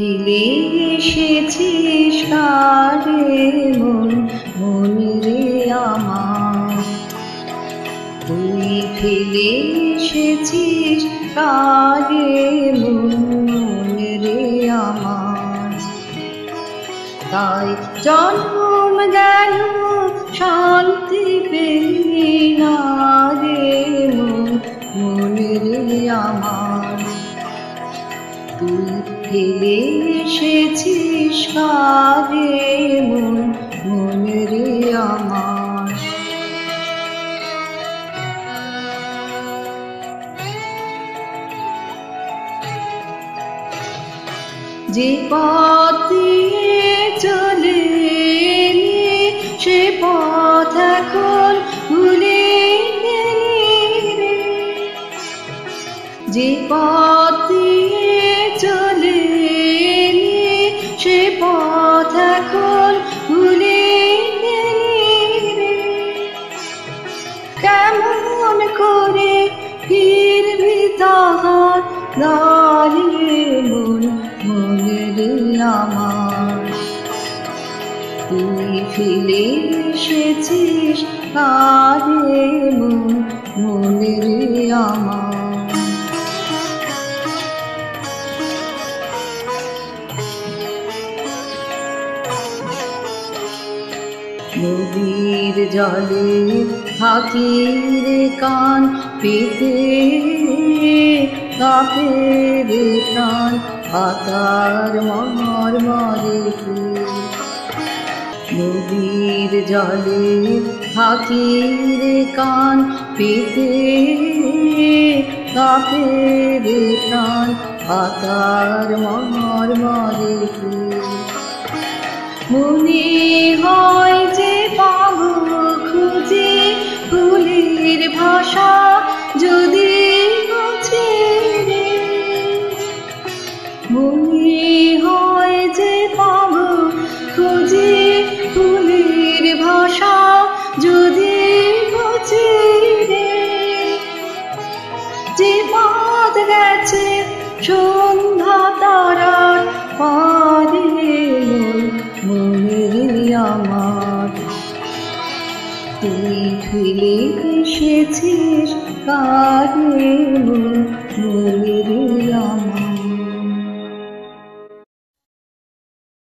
ফেলে এসেছিস কারে মন, মন রে আমার। তুই ফেলে এসেছিস কারে মন, মন রে আমার। তাই জন্ম গেল শান্তি পেলি না রে মন, মন রে আমার। তুই ফেলে এসেছিস কারে মন, মন রে আমার। যে পথ দিয়ে চলে এলি সে পথ এখন ভুলে গেলি রে। যে পথ দিয়ে চলে এলি সে পথ এখন ভুলে গেলি রে। কেমন করে ফিরবি তাহার দাঁড়িয়ে মন, মন রে আমার। তুই ফেলে এসেছিস কারে মন, মন রে আমার। নদীর জলে থাকি রে কান পেতে, কাঁপে রে প্রাণ পাতার মর মরে। নদীর জলে থাকি রে কান পেতে, কাঁপে রে প্রাণ পাতার মর মরে। মনে হয়